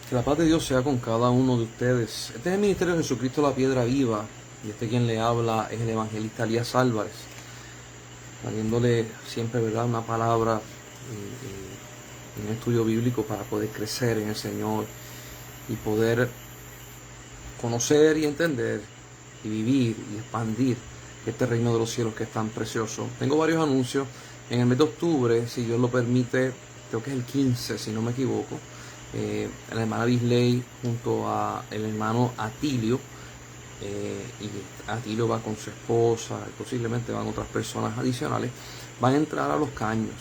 Que la paz de Dios sea con cada uno de ustedes. Este es el Ministerio de Jesucristo la Piedra Viva. Y quien le habla es el evangelista Elías Álvarez. Trayéndole siempre, ¿verdad?, una palabra y un estudio bíblico para poder crecer en el Señor y poder conocer y entender y vivir y expandir este reino de los cielos que es tan precioso. Tengo varios anuncios. En el mes de octubre, si Dios lo permite, creo que es el 15, si no me equivoco, la hermana Bisley junto a el hermano Atilio, y Atilio va con su esposa, posiblemente van otras personas adicionales, van a entrar a Los Caños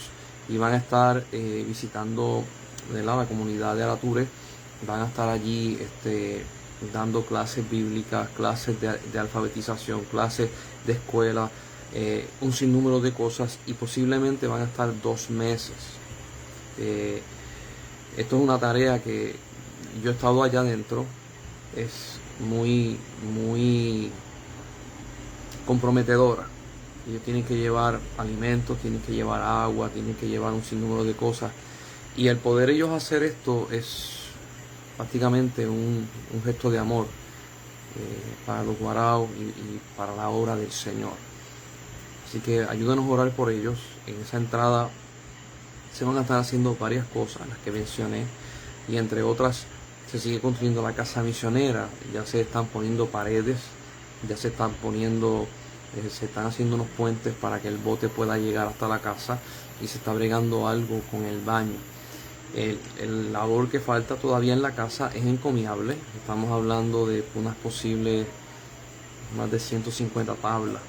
y van a estar visitando la comunidad de Arature. Van a estar allí dando clases bíblicas, clases de alfabetización, clases de escuela, un sinnúmero de cosas, y posiblemente van a estar 2 meses. Esto es una tarea que yo he estado allá adentro, es muy comprometedora. Ellos tienen que llevar alimentos, tienen que llevar agua, tienen que llevar un sinnúmero de cosas, y el poder ellos hacer esto es prácticamente un gesto de amor para los guaraos y para la obra del Señor. Así que ayúdanos a orar por ellos. En esa entrada se van a estar haciendo varias cosas, las que mencioné, y entre otras se sigue construyendo la casa misionera. Ya se están poniendo paredes, ya se están haciendo unos puentes para que el bote pueda llegar hasta la casa, y se está bregando algo con el baño. El labor que falta todavía en la casa es encomiable. Estamos hablando de unas posibles más de 150 tablas,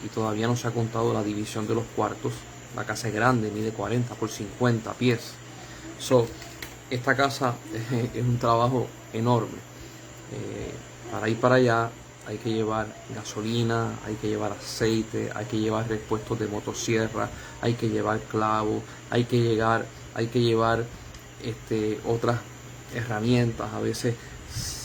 y todavía no se ha contado la división de los cuartos. La casa es grande, mide 40 por 50 pies. Esta casa es un trabajo enorme. Para ir para allá hay que llevar gasolina, hay que llevar aceite, hay que llevar repuestos de motosierra, hay que llevar clavos, hay que llevar otras herramientas, a veces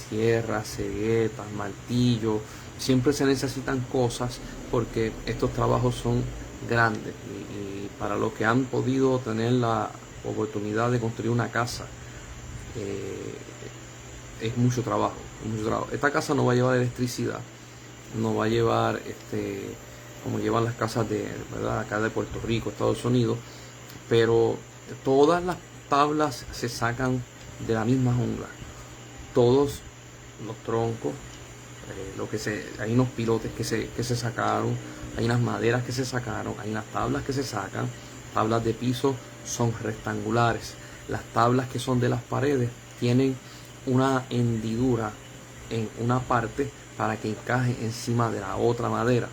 sierras, ceguetas, martillos. Siempre se necesitan cosas porque estos trabajos son grandes, y para los que han podido tener la oportunidad de construir una casa, es mucho trabajo. Esta casa no va a llevar electricidad, no va a llevar como llevan las casas ¿verdad?, acá de Puerto Rico, Estados Unidos, pero todas las tablas se sacan de la misma jungla, todos los troncos, hay unos pilotes que se sacaron, hay unas maderas que se sacaron, hay unas tablas que se sacan. Tablas de piso son rectangulares, las tablas que son de las paredes tienen una hendidura en una parte para que encaje encima de la otra madera.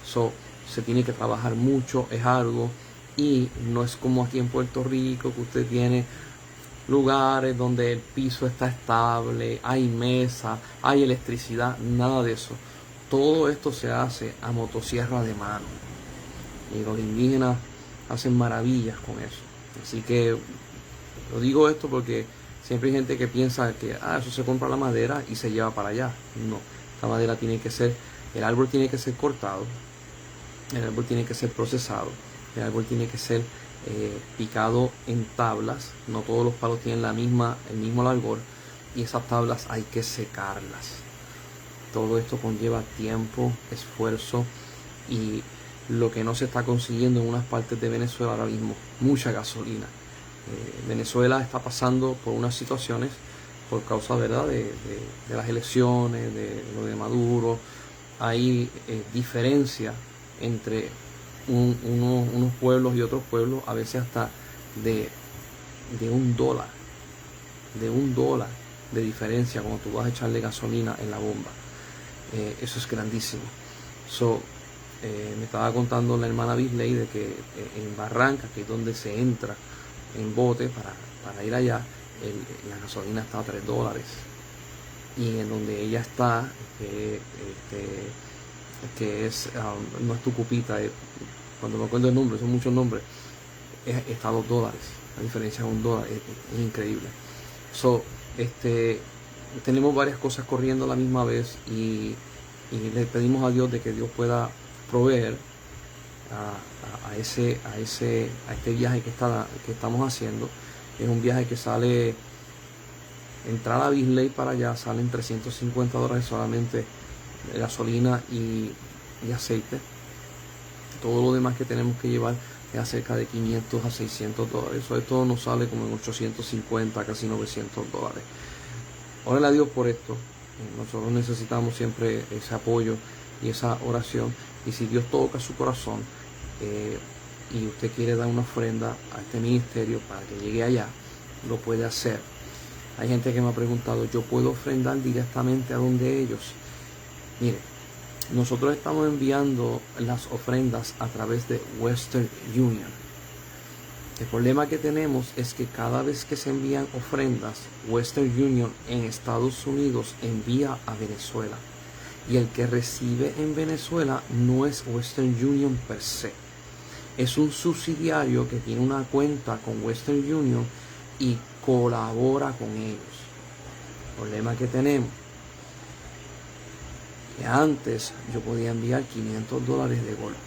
Se tiene que trabajar mucho, es arduo, y no es como aquí en Puerto Rico, que usted tiene lugares donde el piso está estable, hay mesa, hay electricidad. Nada de eso. Todo esto se hace a motosierra de mano, y los indígenas hacen maravillas con eso. Así que lo digo esto porque siempre hay gente que piensa que eso se compra la madera y se lleva para allá. No, la madera el árbol tiene que ser cortado, el árbol tiene que ser procesado, el árbol tiene que ser picado en tablas. No todos los palos tienen el mismo largor, y esas tablas hay que secarlas. Todo esto conlleva tiempo, esfuerzo, y lo que no se está consiguiendo en unas partes de Venezuela ahora mismo, mucha gasolina. Venezuela está pasando por unas situaciones por causa, ¿verdad?, de las elecciones, de lo de Maduro. Hay diferencia entre unos pueblos y otros pueblos, a veces hasta de $1, de diferencia cuando tú vas a echarle gasolina en la bomba. Eso es grandísimo. Me estaba contando la hermana Bisley de que en Barranca, que es donde se entra en bote para ir allá, la gasolina está a $3. Y en donde ella está, no es Tucupita, cuando me acuerdo el nombre, son muchos nombres, está a $2. La diferencia es $1, es increíble. Tenemos varias cosas corriendo a la misma vez, y le pedimos a Dios de que Dios pueda proveer a este viaje que estamos haciendo. Es un viaje que sale entrar a Bisley para allá salen $350 solamente de gasolina y aceite. Todo lo demás que tenemos que llevar es acerca de $500 a $600. Eso de todo nos sale como en $850, casi $900. Órale a Dios por esto. Nosotros necesitamos siempre ese apoyo y esa oración. Y si Dios toca su corazón y usted quiere dar una ofrenda a este ministerio para que llegue allá, lo puede hacer. Hay gente que me ha preguntado, ¿yo puedo ofrendar directamente a donde ellos? Mire, nosotros estamos enviando las ofrendas a través de Western Union. El problema que tenemos es que cada vez que se envían ofrendas, Western Union en Estados Unidos envía a Venezuela. Y el que recibe en Venezuela no es Western Union per se. Es un subsidiario que tiene una cuenta con Western Union y colabora con ellos. El problema que tenemos, que antes yo podía enviar $500 de golpe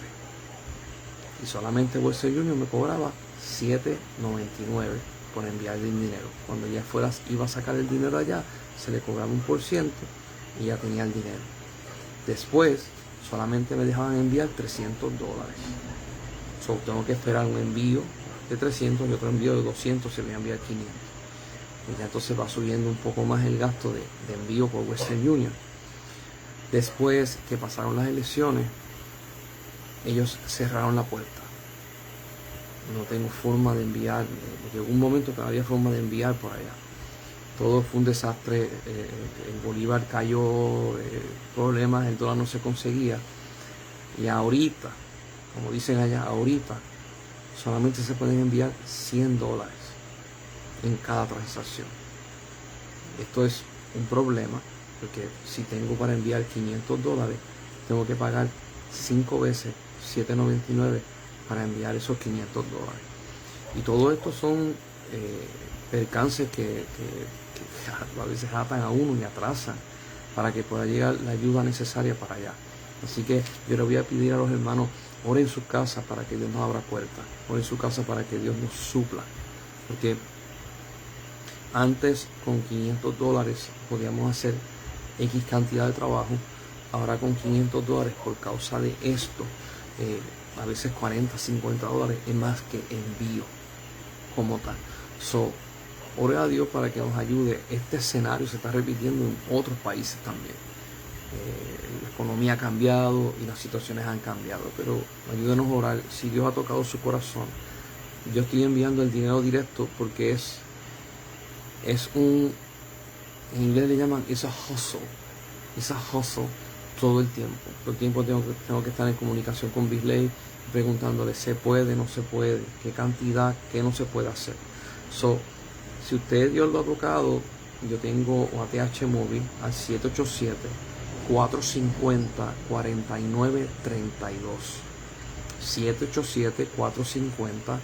y solamente Western Union me cobraba $7.99 por enviar el dinero. Cuando ya iba a sacar el dinero allá, se le cobraba 1% y ya tenía el dinero. Después solamente me dejaban enviar $300. Tengo que esperar un envío de 300 y otro envío de 200, se me envía 500. Y ya entonces va subiendo un poco más el gasto de envío por Western Union. Después que pasaron las elecciones, ellos cerraron la puerta. No tengo forma de enviar, llegó un momento que no había forma de enviar por allá. Todo fue un desastre, el Bolívar cayó, problemas, el dólar no se conseguía. Y ahorita, como dicen allá, ahorita solamente se pueden enviar $100 en cada transacción. Esto es un problema, porque si tengo para enviar $500, tengo que pagar 5 veces $7.99 para enviar esos $500. Y todo esto son percances que a veces atan a uno y atrasan para que pueda llegar la ayuda necesaria para allá. Así que yo le voy a pedir a los hermanos, oren en su casa para que Dios nos abra puertas, oren en su casa para que Dios nos supla, porque antes con $500 podíamos hacer X cantidad de trabajo, ahora con $500 por causa de esto, a veces $40, $50 es más que envío como tal. Ore a Dios para que nos ayude. Este escenario se está repitiendo en otros países también. La economía ha cambiado y las situaciones han cambiado, pero ayúdenos a orar. Si Dios ha tocado su corazón, yo estoy enviando el dinero directo porque es un, en inglés le llaman esa hustle todo el tiempo. Todo el tiempo tengo que estar en comunicación con Bisley, preguntándole, ¿se puede, no se puede? ¿Qué cantidad, qué no se puede hacer? Si usted Dios lo ha tocado, yo tengo ATH móvil al 787-450-4932. 787-450-4932.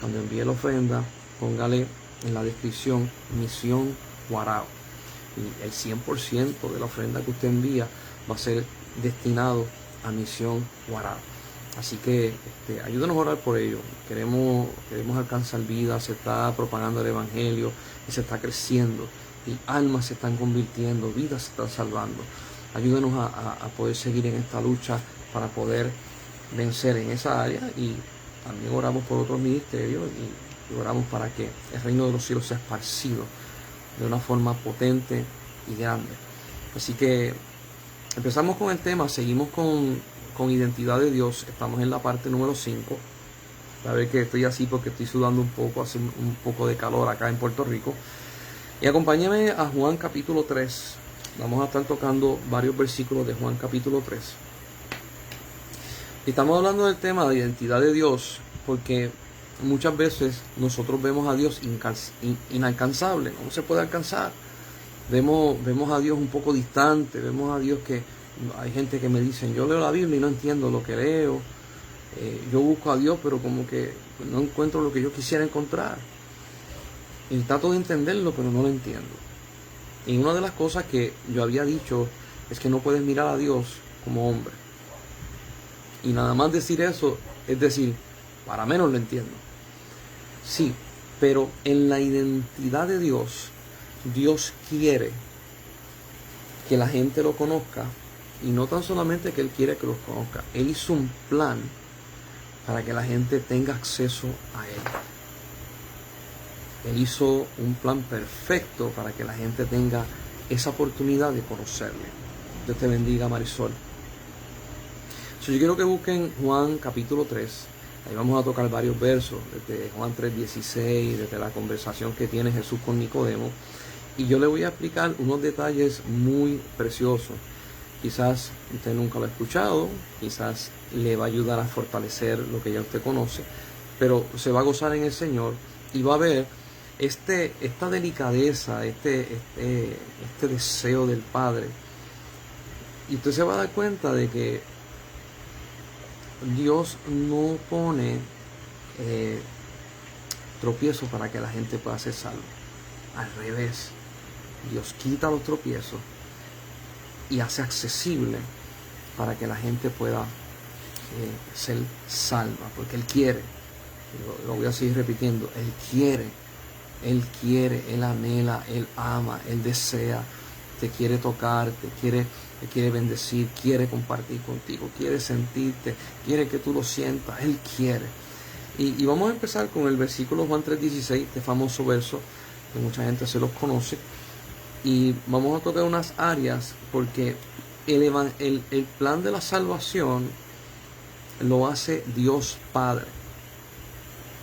Cuando envíe la ofrenda, póngale en la descripción Misión Guarao. Y el 100% de la ofrenda que usted envía va a ser destinado a Misión Guarao. Así que ayúdenos a orar por ello. Queremos alcanzar vidas, se está propagando el Evangelio y se está creciendo. Y almas se están convirtiendo, vidas se están salvando. Ayúdenos a poder seguir en esta lucha para poder vencer en esa área. Y también oramos por otros ministerios y oramos para que el reino de los cielos sea esparcido de una forma potente y grande. Así que empezamos con el tema, seguimos con identidad de Dios. Estamos en la parte número 5. A ver que estoy así porque estoy sudando un poco, hace un poco de calor acá en Puerto Rico. Y acompáñame a Juan capítulo 3. Vamos a estar tocando varios versículos de Juan capítulo 3. Y estamos hablando del tema de identidad de Dios porque muchas veces nosotros vemos a Dios inalcanzable, no se puede alcanzar. Vemos a Dios un poco distante, vemos a Dios que hay gente que me dicen, yo leo la Biblia y no entiendo lo que leo, yo busco a Dios pero como que no encuentro lo que yo quisiera encontrar. Y trato de entenderlo pero no lo entiendo. Y una de las cosas que yo había dicho es que no puedes mirar a Dios como hombre. Y nada más decir eso es decir, para menos lo entiendo. Sí, Pero en la identidad de Dios, Dios quiere que la gente lo conozca, y no tan solamente que Él quiere que los conozca, Él hizo un plan para que la gente tenga acceso a Él. Él hizo un plan perfecto para que la gente tenga esa oportunidad de conocerle. Dios te bendiga, Marisol. Yo quiero que busquen Juan capítulo 3. Ahí vamos a tocar varios versos, desde Juan 3:16, desde la conversación que tiene Jesús con Nicodemo. Y yo le voy a explicar unos detalles muy preciosos. Quizás usted nunca lo ha escuchado, quizás le va a ayudar a fortalecer lo que ya usted conoce, pero se va a gozar en el Señor y va a ver esta delicadeza, este deseo del Padre. Y usted se va a dar cuenta de que Dios no pone tropiezos para que la gente pueda ser salva. Al revés, Dios quita los tropiezos y hace accesible para que la gente pueda ser salva, porque Él quiere. Lo voy a seguir repitiendo. Él quiere, Él anhela, Él ama, Él desea, te quiere tocar, te quiere bendecir, quiere compartir contigo, quiere sentirte, quiere que tú lo sientas, Él quiere. Y vamos a empezar con el versículo Juan 3:16, este famoso verso que mucha gente se los conoce. Y vamos a tocar unas áreas porque el plan de la salvación lo hace Dios Padre.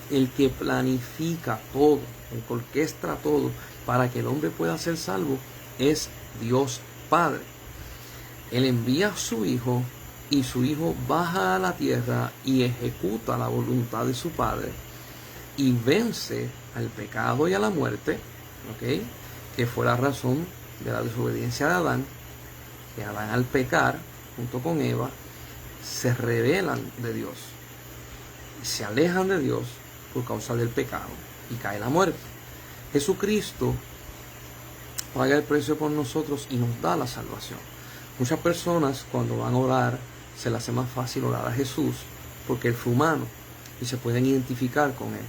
El que planifica todo, el que orquestra todo para que el hombre pueda ser salvo es Dios Padre. Él envía a su Hijo y su Hijo baja a la tierra y ejecuta la voluntad de su Padre y vence al pecado y a la muerte, ¿ok? Que fue la razón de la desobediencia de Adán, que Adán al pecar, junto con Eva, se rebelan de Dios, y se alejan de Dios por causa del pecado, y cae la muerte. Jesucristo paga el precio por nosotros y nos da la salvación. Muchas personas cuando van a orar, se les hace más fácil orar a Jesús, porque Él fue humano, y se pueden identificar con Él.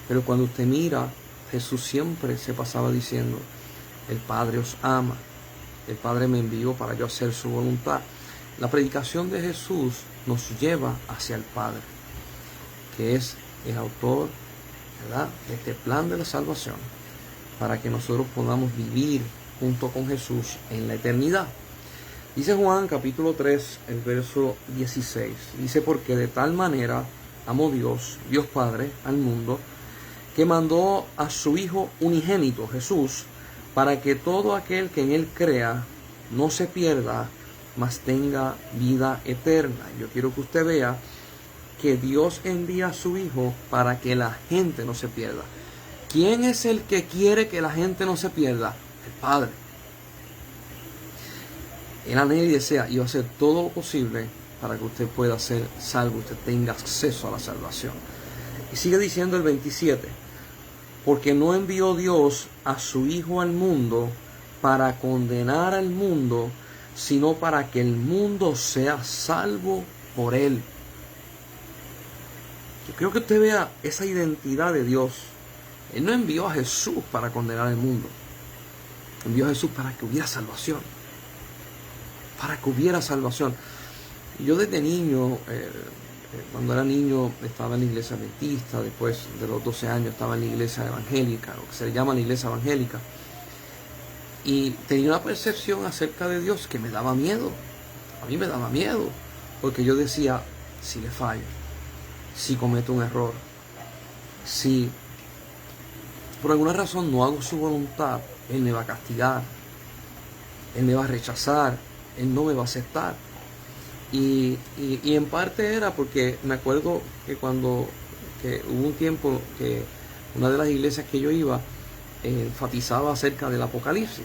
Pero cuando usted mira, Jesús siempre se pasaba diciendo: el Padre os ama, el Padre me envió para yo hacer su voluntad. La predicación de Jesús nos lleva hacia el Padre, que es el autor, ¿verdad?, de este plan de la salvación, para que nosotros podamos vivir junto con Jesús en la eternidad. Dice Juan capítulo 3, el verso 16, dice: porque de tal manera amó Dios Padre, al mundo, que mandó a su Hijo unigénito, Jesús, para que todo aquel que en Él crea no se pierda, mas tenga vida eterna. Yo quiero que usted vea que Dios envía a su Hijo para que la gente no se pierda. ¿Quién es el que quiere que la gente no se pierda? El Padre. Él anhela y desea y va a hacer todo lo posible para que usted pueda ser salvo, usted tenga acceso a la salvación. Y sigue diciendo el 27, porque no envió Dios a su Hijo al mundo para condenar al mundo, sino para que el mundo sea salvo por Él. Yo creo que usted vea esa identidad de Dios. Él no envió a Jesús para condenar al mundo. Envió a Jesús para que hubiera salvación. Para que hubiera salvación. Yo desde niño, cuando era niño, estaba en la iglesia adventista. Después de los 12 años estaba en la iglesia evangélica, lo que se le llama la iglesia evangélica. Y tenía una percepción acerca de Dios que me daba miedo. A mí me daba miedo. Porque yo decía, si le fallo, si cometo un error, si por alguna razón no hago su voluntad, Él me va a castigar, Él me va a rechazar, Él no me va a aceptar. Y en parte era porque me acuerdo que hubo un tiempo que una de las iglesias que yo iba enfatizaba acerca del Apocalipsis.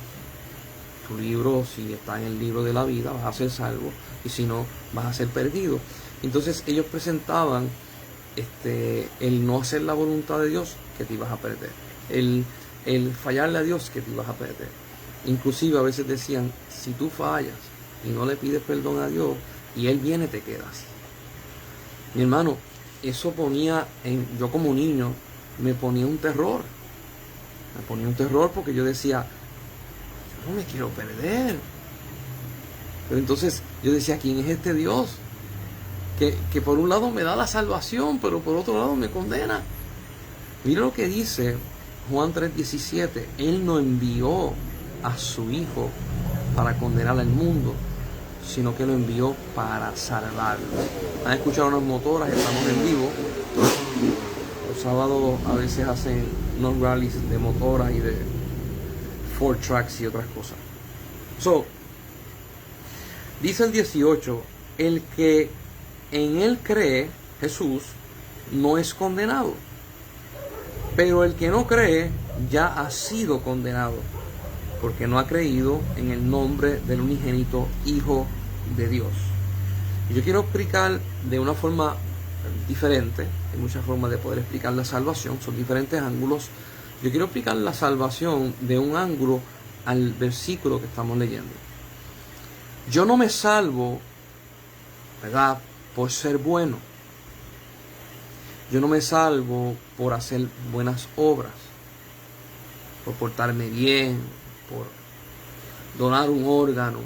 Tu libro, si está en el libro de la vida, vas a ser salvo, y si no, vas a ser perdido. Entonces ellos presentaban el no hacer la voluntad de Dios, que te ibas a perder. El fallarle a Dios, que te ibas a perder. Inclusive a veces decían, si tú fallas y no le pides perdón a Dios y Él viene, te quedas. Mi hermano, eso ponía yo como niño, me ponía un terror. Me ponía un terror porque yo decía, yo no me quiero perder. Pero entonces yo decía, ¿quién es este Dios? Que por un lado me da la salvación, pero por otro lado me condena. Mira lo que dice Juan 3:17. Él no envió a su Hijo para condenar al mundo, sino que lo envió para salvarlo. Han escuchado unas motoras, estamos en vivo. Los sábados a veces hacen unos rallies de motoras y de Ford Trucks y otras cosas. Dice el 18, el que en él cree, Jesús, no es condenado. Pero el que no cree ya ha sido condenado, porque no ha creído en el nombre del unigénito Hijo de Dios. Y yo quiero explicar de una forma diferente, hay muchas formas de poder explicar la salvación, son diferentes ángulos. Yo quiero explicar la salvación de un ángulo al versículo que estamos leyendo. Yo no me salvo, ¿verdad?, por ser bueno. Yo no me salvo por hacer buenas obras, por portarme bien, por donar un órgano.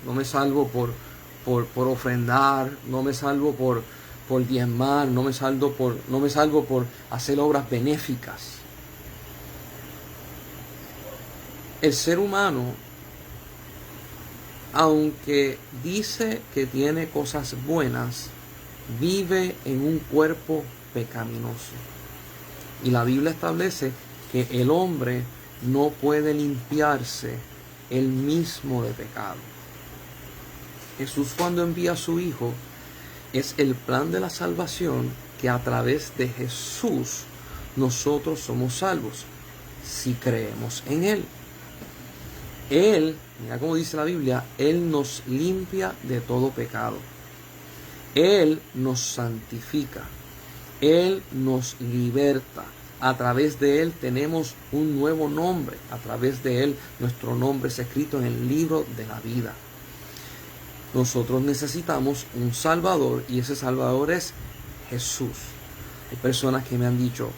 No me salvo por ofrendar, no me salvo por diezmar, no me salvo por hacer obras benéficas. El ser humano, aunque dice que tiene cosas buenas, vive en un cuerpo pecaminoso. Y la Biblia establece que el hombre no puede limpiarse él mismo de pecado. Jesús, cuando envía a su Hijo, es el plan de la salvación, que a través de Jesús nosotros somos salvos si creemos en Él. Él, mira cómo dice la Biblia, Él nos limpia de todo pecado. Él nos santifica. Él nos liberta. A través de Él tenemos un nuevo nombre. A través de Él nuestro nombre es escrito en el libro de la vida. Nosotros necesitamos un Salvador, y ese Salvador es Jesús. Hay personas que me han dicho,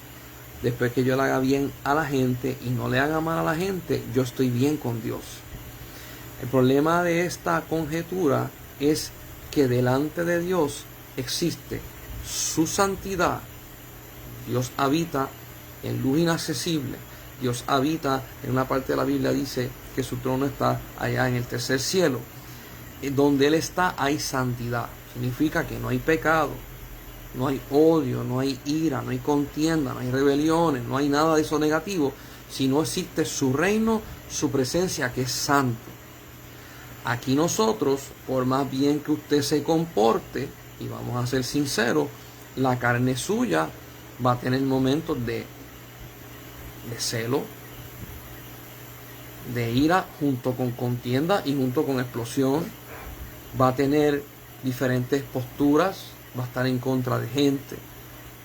después que yo le haga bien a la gente y no le haga mal a la gente, yo estoy bien con Dios. El problema de esta conjetura es que delante de Dios existe su santidad. Dios habita en luz inaccesible. Dios habita, en una parte de la Biblia dice que su trono está allá en el tercer cielo. Donde Él está hay santidad. Significa que no hay pecado, no hay odio, no hay ira, no hay contienda, no hay rebeliones, no hay nada de eso negativo, sino existe su reino, su presencia, que es santo. Aquí nosotros, por más bien que usted se comporte, y vamos a ser sinceros, la carne suya va a tener momentos de celo, de ira, junto con contienda y junto con explosión. Va a tener diferentes posturas, va a estar en contra de gente,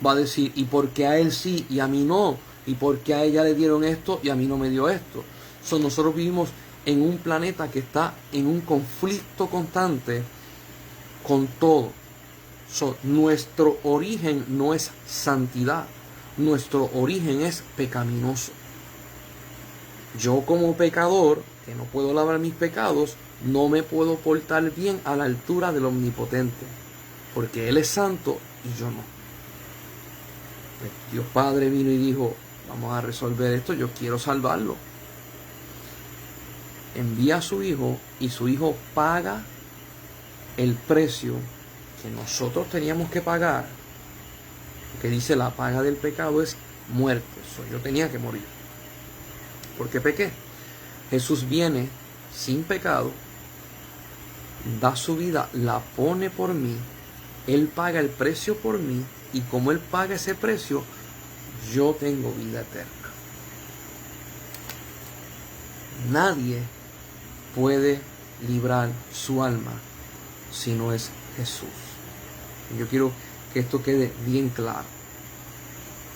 va a decir, ¿y por qué a él sí y a mí no? ¿Y por qué a ella le dieron esto y a mí no me dio esto? Nosotros vivimos en un planeta que está en un conflicto constante con todo. Nuestro origen no es santidad, nuestro origen es pecaminoso. Yo, como pecador, que no puedo lavar mis pecados, no me puedo portar bien a la altura del Omnipotente, porque Él es santo y yo no. Dios Padre vino y dijo, vamos a resolver esto, yo quiero salvarlo. Envía a su Hijo, y su Hijo paga el precio que nosotros teníamos que pagar, que dice la paga del pecado es muerte. Yo tenía que morir porque pequé. Jesús viene sin pecado, da su vida, la pone por mí, Él paga el precio por mí, y como Él paga ese precio, yo tengo vida eterna. Nadie puede librar su alma si no es Jesús. Yo quiero que esto quede bien claro,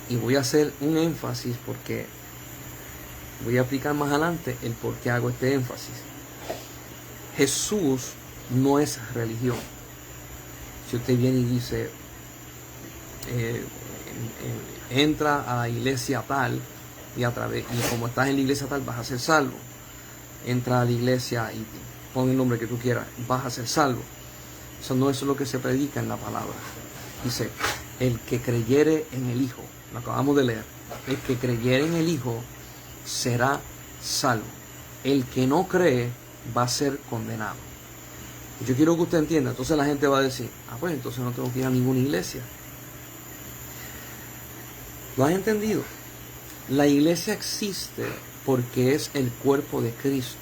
y voy a hacer un énfasis porque voy a explicar más adelante el por qué hago este énfasis. Jesús no es religión. Si usted viene y dice, entra a la iglesia tal y como estás en la iglesia tal vas a ser salvo. Entra a la iglesia y pon el nombre que tú quieras, vas a ser salvo. Eso no es lo que se predica en la palabra. Dice, el que creyere en el Hijo, lo acabamos de leer, el que creyere en el Hijo será salvo. El que no cree va a ser condenado. Yo quiero que usted entienda. Entonces la gente va a decir, pues entonces no tengo que ir a ninguna iglesia. ¿Lo has entendido? La iglesia existe porque es el cuerpo de Cristo.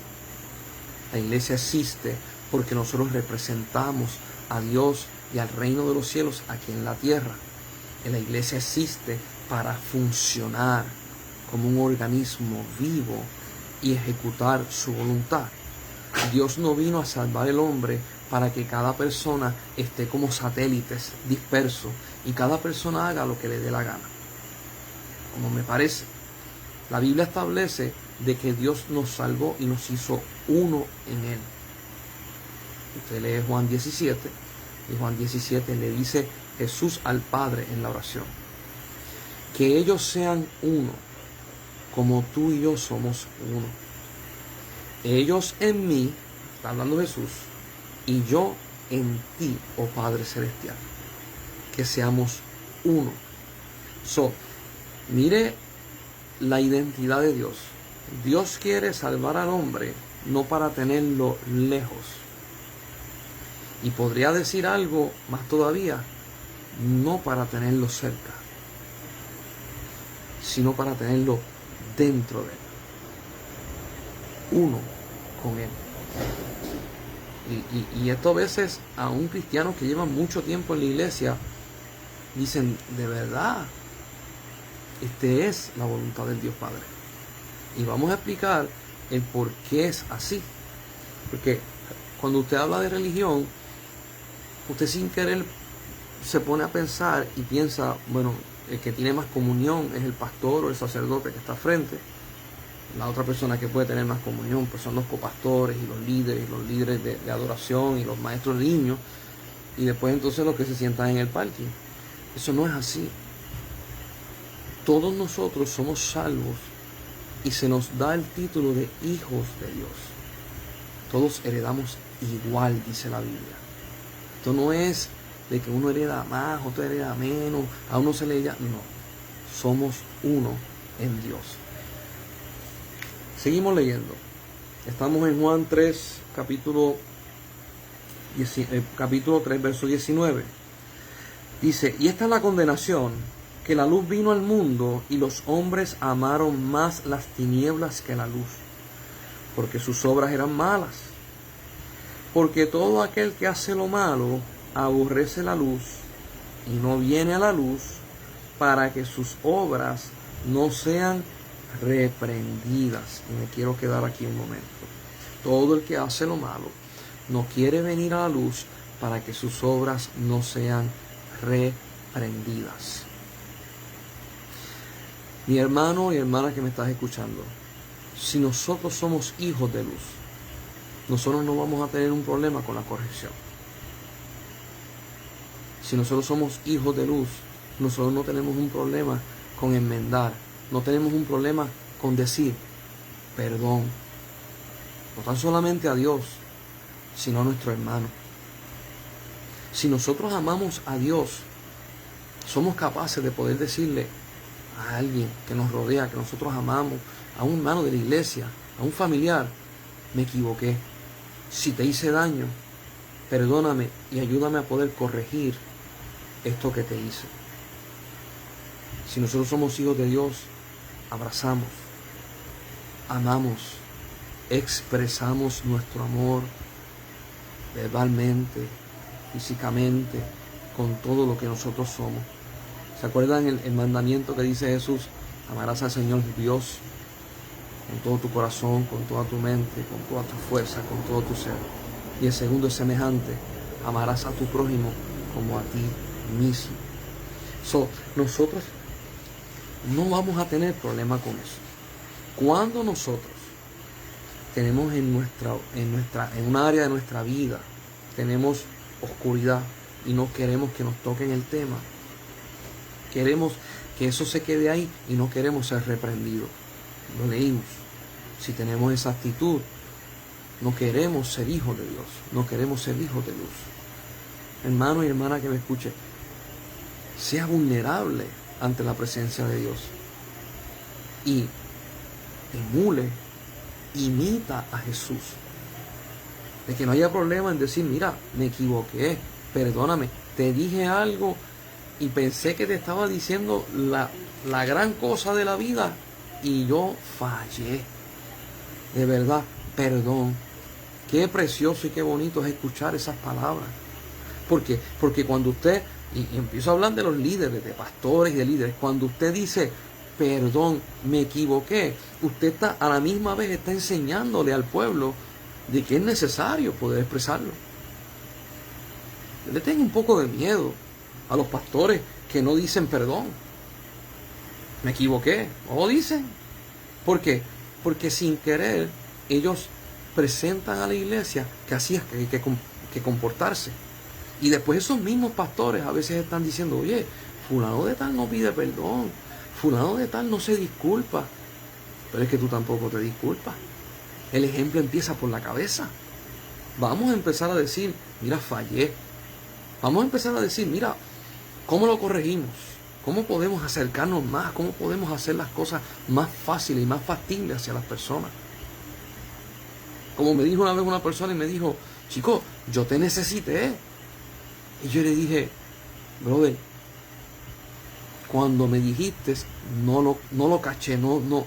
La iglesia existe porque nosotros representamos a Dios y al reino de los cielos aquí en la tierra. Y la iglesia existe para funcionar como un organismo vivo y ejecutar su voluntad. Dios no vino a salvar al hombre para que cada persona esté como satélites dispersos y cada persona haga lo que le dé la gana. Como me parece, la Biblia establece de que Dios nos salvó y nos hizo uno en Él. Usted lee Juan 17, y Juan 17 le dice Jesús al Padre en la oración, que ellos sean uno, como tú y yo somos uno. Ellos en mí, está hablando Jesús, y yo en ti, oh Padre Celestial, que seamos uno. Mire la identidad de Dios. Dios quiere salvar al hombre, no para tenerlo lejos. Y podría decir algo más todavía, no para tenerlo cerca, sino para tenerlo dentro de Él. Uno con Él. Y esto a veces a un cristiano que lleva mucho tiempo en la iglesia, dicen, de verdad, esta es la voluntad del Dios Padre. Y vamos a explicar el por qué es así. Porque cuando usted habla de religión, usted sin querer se pone a pensar y piensa, bueno, el que tiene más comunión es el pastor o el sacerdote que está al frente. La otra persona que puede tener más comunión pues son los copastores y los líderes de adoración y los maestros niños. Y después entonces los que se sientan en el parking. Eso no es así. Todos nosotros somos salvos y se nos da el título de hijos de Dios. Todos heredamos igual, dice la Biblia. Esto no es de que uno hereda más, otro hereda menos, a uno se le llama. No, somos uno en Dios. Seguimos leyendo. Estamos en Juan 3, capítulo 3, verso 19. Dice, y esta es la condenación, que la luz vino al mundo y los hombres amaron más las tinieblas que la luz, porque sus obras eran malas. Porque todo aquel que hace lo malo aborrece la luz y no viene a la luz para que sus obras no sean reprendidas. Y me quiero quedar aquí un momento. Todo el que hace lo malo no quiere venir a la luz para que sus obras no sean reprendidas. Mi hermano y hermana que me estás escuchando, si nosotros somos hijos de luz, nosotros no vamos a tener un problema con la corrección. Si nosotros somos hijos de luz, nosotros no tenemos un problema con enmendar, no tenemos un problema con decir perdón, no tan solamente a Dios, sino a nuestro hermano. Si nosotros amamos a Dios, somos capaces de poder decirle a alguien que nos rodea, que nosotros amamos, a un hermano de la iglesia, a un familiar, me equivoqué. Si te hice daño, perdóname y ayúdame a poder corregir esto que te hice. Si nosotros somos hijos de Dios, abrazamos, amamos, expresamos nuestro amor verbalmente, físicamente, con todo lo que nosotros somos. ¿Se acuerdan el mandamiento que dice Jesús? Amarás al Señor Dios con todo tu corazón, con toda tu mente, con toda tu fuerza, con todo tu ser. Y el segundo es semejante, amarás a tu prójimo como a ti mismo. Nosotros no vamos a tener problema con eso. Cuando nosotros tenemos en un área de nuestra vida, tenemos oscuridad y no queremos que nos toquen el tema, queremos que eso se quede ahí y no queremos ser reprendidos. Lo leímos. Si tenemos esa actitud, no queremos ser hijos de Dios, no queremos ser hijos de luz. Hermano y hermana que me escuche, sea vulnerable ante la presencia de Dios y emule, imita a Jesús. De que no haya problema en decir, mira, me equivoqué, perdóname, te dije algo y pensé que te estaba diciendo la gran cosa de la vida y yo fallé. De verdad, perdón. Qué precioso y qué bonito es escuchar esas palabras. Porque cuando usted, y empiezo a hablar de los líderes, de pastores y de líderes, cuando usted dice, perdón, me equivoqué, usted está a la misma vez está enseñándole al pueblo de que es necesario poder expresarlo. Le tengo un poco de miedo a los pastores que no dicen perdón. Me equivoqué, no lo dicen. ¿Por qué? Porque sin querer ellos presentan a la iglesia que así es que hay que comportarse. Y después esos mismos pastores a veces están diciendo, oye, fulano de tal no pide perdón, fulano de tal no se disculpa. Pero es que tú tampoco te disculpas. El ejemplo empieza por la cabeza. Vamos a empezar a decir, mira, fallé. Vamos a empezar a decir, mira, ¿cómo lo corregimos? ¿Cómo podemos acercarnos más? ¿Cómo podemos hacer las cosas más fáciles y más factibles hacia las personas? Como me dijo una vez una persona y me dijo, chico, yo te necesité. Y yo le dije, brother, cuando me dijiste, no lo caché, no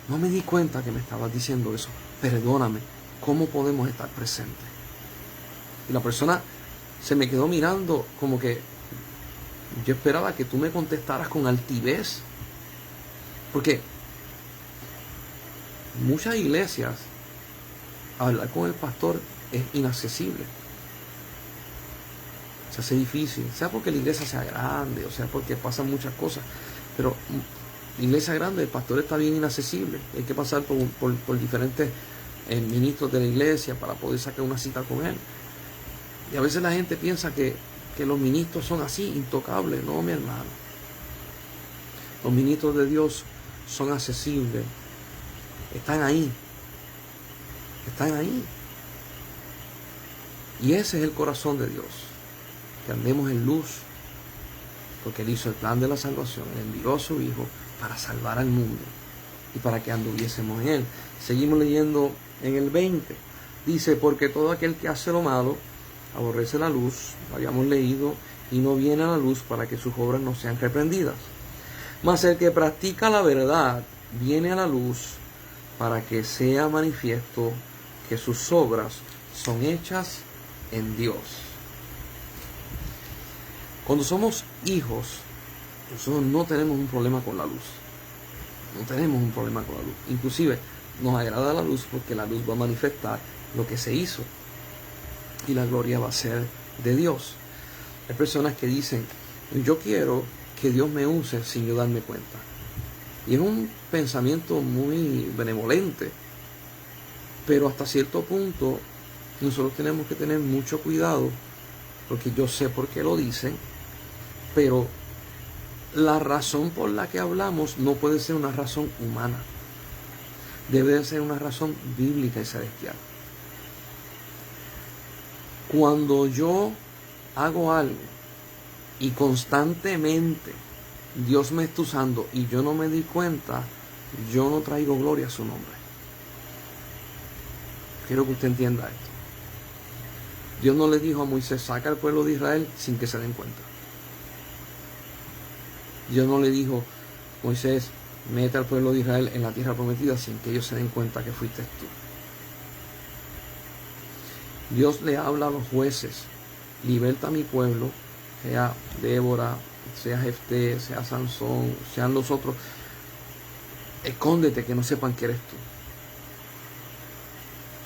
me di cuenta que me estabas diciendo eso. Perdóname, ¿cómo podemos estar presentes? Y la persona se me quedó mirando como que yo esperaba que tú me contestaras con altivez. Porque muchas iglesias, hablar con el pastor es inaccesible. Se hace difícil, sea porque la iglesia sea grande, o sea porque pasan muchas cosas. Pero la iglesia grande, el pastor está bien inaccesible. Hay que pasar por diferentes ministros de la iglesia para poder sacar una cita con él. Y a veces la gente piensa que los ministros son así, intocables. No, mi hermano. Los ministros de Dios son accesibles. Están ahí. Están ahí. Y ese es el corazón de Dios. Que andemos en luz. Porque Él hizo el plan de la salvación. Él envió a su Hijo para salvar al mundo. Y para que anduviésemos en Él. Seguimos leyendo en el 20. Dice, porque todo aquel que hace lo malo aborrece la luz, lo habíamos leído, y no viene a la luz para que sus obras no sean reprendidas. Mas el que practica la verdad viene a la luz para que sea manifiesto que sus obras son hechas en Dios. Cuando somos hijos, nosotros no tenemos un problema con la luz. No tenemos un problema con la luz. Inclusive nos agrada la luz porque la luz va a manifestar lo que se hizo. Y la gloria va a ser de Dios. Hay personas que dicen, yo quiero que Dios me use sin yo darme cuenta. Y es un pensamiento muy benevolente. Pero hasta cierto punto nosotros tenemos que tener mucho cuidado, porque yo sé por qué lo dicen, pero la razón por la que hablamos no puede ser una razón humana. Debe de ser una razón bíblica y celestial. Cuando yo hago algo y constantemente Dios me está usando y yo no me di cuenta, yo no traigo gloria a su nombre. Quiero que usted entienda esto. Dios no le dijo a Moisés, saca al pueblo de Israel sin que se den cuenta. Dios no le dijo, Moisés, mete al pueblo de Israel en la tierra prometida sin que ellos se den cuenta que fuiste tú. Dios le habla a los jueces, liberta a mi pueblo, sea Débora, sea Jefté, sea Sansón, sean los otros. Escóndete que no sepan que eres tú.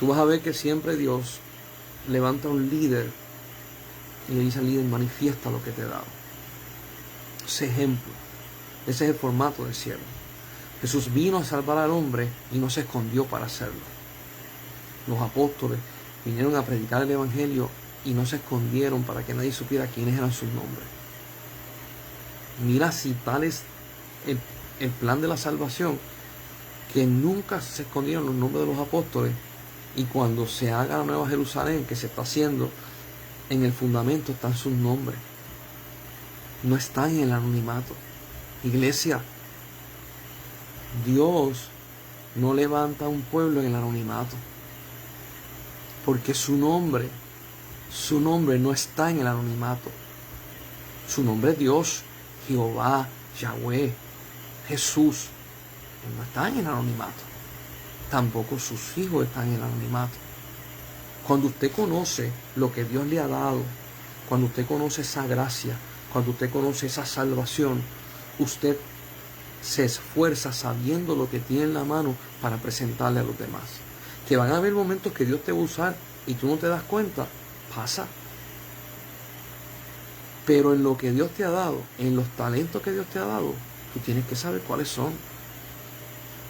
Tú vas a ver que siempre Dios levanta a un líder y le dice al líder, manifiesta lo que te he dado. Ese ejemplo, ese es el formato del cielo. Jesús vino a salvar al hombre y no se escondió para hacerlo. Los apóstoles vinieron a predicar el evangelio y no se escondieron para que nadie supiera quiénes eran sus nombres. Mira si tales el, el plan de la salvación, que nunca se escondieron los nombres de los apóstoles, y cuando se haga la nueva Jerusalén que se está haciendo, en el fundamento están sus nombres, no están en el anonimato. Iglesia, Dios no levanta un pueblo en el anonimato, porque su nombre no está en el anonimato. Su nombre es Dios, Jehová, Yahweh, Jesús. Él no está en el anonimato. Tampoco sus hijos están en el anonimato. Cuando usted conoce lo que Dios le ha dado, cuando usted conoce esa gracia, cuando usted conoce esa salvación, usted se esfuerza sabiendo lo que tiene en la mano para presentarle a los demás. Que van a haber momentos que Dios te va a usar y tú no te das cuenta, pasa. Pero en lo que Dios te ha dado, en los talentos que Dios te ha dado, tú tienes que saber cuáles son.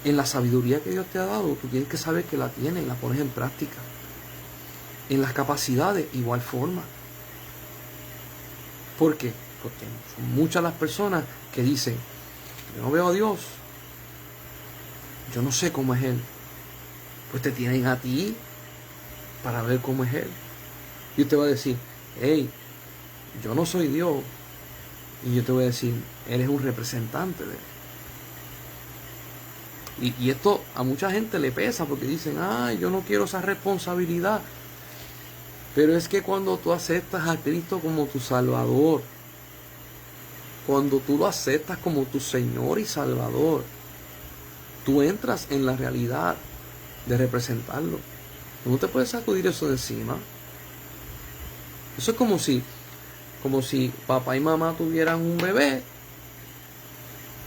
En la sabiduría que Dios te ha dado, tú tienes que saber que la tienes y la pones en práctica. En las capacidades, igual forma. ¿Por qué? Porque son muchas las personas que dicen, yo no veo a Dios, yo no sé cómo es Él. Pues te tienen a ti para ver cómo es Él. Y usted va a decir, hey, yo no soy Dios. Y yo te voy a decir, Él es un representante de Él. Y esto a mucha gente le pesa porque dicen, ay, yo no quiero esa responsabilidad. Pero es que cuando tú aceptas a Cristo como tu Salvador, cuando tú lo aceptas como tu Señor y Salvador, tú entras en la realidad de representarlo. Tú no te puedes sacudir eso de encima. Eso es como si papá y mamá tuvieran un bebé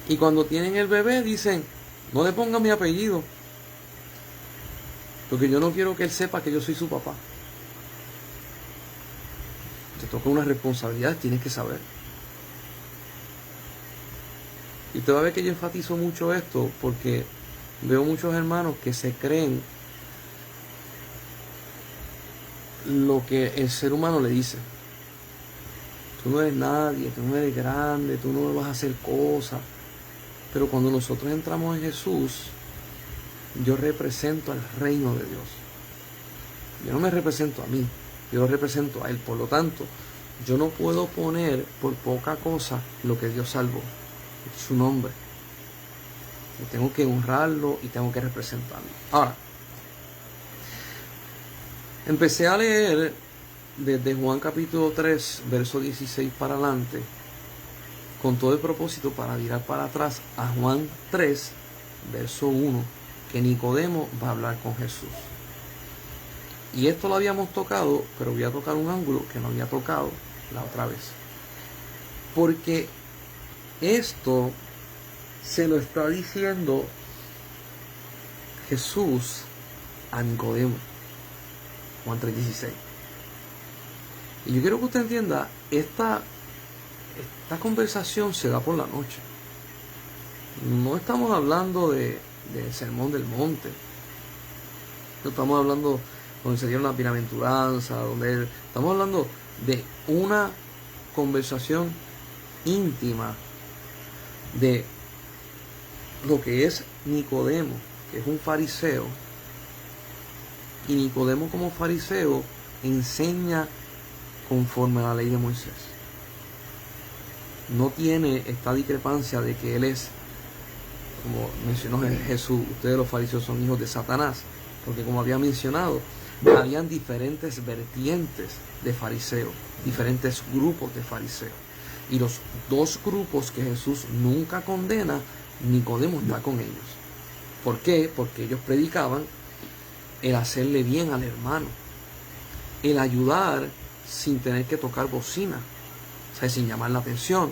y cuando tienen el bebé dicen, no le pongan mi apellido porque yo no quiero que él sepa que yo soy su papá. Te toca una responsabilidad, tienes que saber. Y usted va a ver que yo enfatizo mucho esto porque veo muchos hermanos que se creen lo que el ser humano le dice. Tú no eres nadie, tú no eres grande, tú no vas a hacer cosas. Pero cuando nosotros entramos en Jesús, yo represento al reino de Dios. Yo no me represento a mí, yo lo represento a Él. Por lo tanto, yo no puedo poner por poca cosa lo que Dios salvó, su nombre. Yo tengo que honrarlo y tengo que representarlo. Ahora, empecé a leer desde Juan capítulo 3, verso 16 para adelante, con todo el propósito para virar para atrás a Juan 3, verso 1, que Nicodemo va a hablar con Jesús. Y esto lo habíamos tocado, pero voy a tocar un ángulo que no había tocado la otra vez. Porque esto se lo está diciendo Jesús a Nicodemo. Juan 3:16. Y yo quiero que usted entienda, esta conversación se da por la noche. No estamos hablando del sermón del monte. No estamos hablando donde se dieron las bienaventuranzas, estamos hablando de una conversación íntima de lo que es Nicodemo, que es un fariseo. Y Nicodemo como fariseo enseña conforme a la ley de Moisés. No tiene esta discrepancia de que él es, como mencionó Jesús, ustedes los fariseos son hijos de Satanás, porque como había mencionado, habían diferentes vertientes de fariseos, diferentes grupos de fariseos. Y los dos grupos que Jesús nunca condena, Nicodemo está con ellos. ¿Por qué? Porque ellos predicaban el hacerle bien al hermano, el ayudar sin tener que tocar bocina, o sea, sin llamar la atención,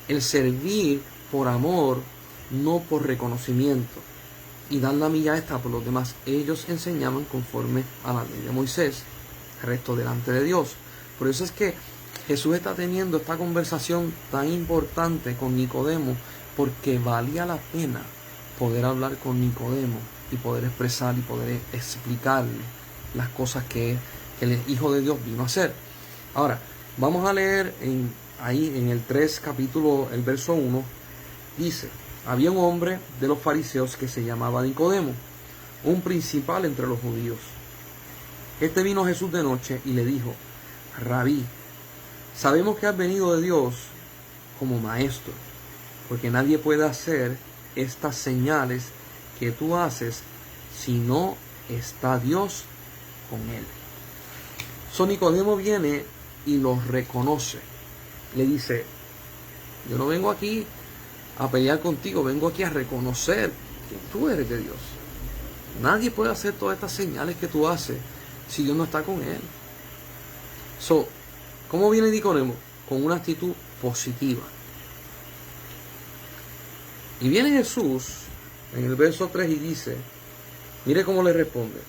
el servir por amor, no por reconocimiento, y dar la milla extra por los demás. Ellos enseñaban conforme a la ley de Moisés, recto delante de Dios. Por eso es que Jesús está teniendo esta conversación tan importante con Nicodemo, porque valía la pena poder hablar con Nicodemo y poder expresar y poder explicarle las cosas que el Hijo de Dios vino a hacer. Ahora, vamos a leer ahí en el 3 capítulo, el verso 1, dice, había un hombre de los fariseos que se llamaba Nicodemo, un principal entre los judíos. Este vino a Jesús de noche y le dijo: Rabí, sabemos que has venido de Dios como maestro, porque nadie puede hacer estas señales que tú haces si no está Dios con él. So Nicodemo viene y los reconoce. Le dice: yo no vengo aquí a pelear contigo, vengo aquí a reconocer que tú eres de Dios. Nadie puede hacer todas estas señales que tú haces si Dios no está con él. So, ¿cómo viene Nicodemo? Con una actitud positiva. Y viene Jesús en el verso 3 y dice, mire cómo le responde: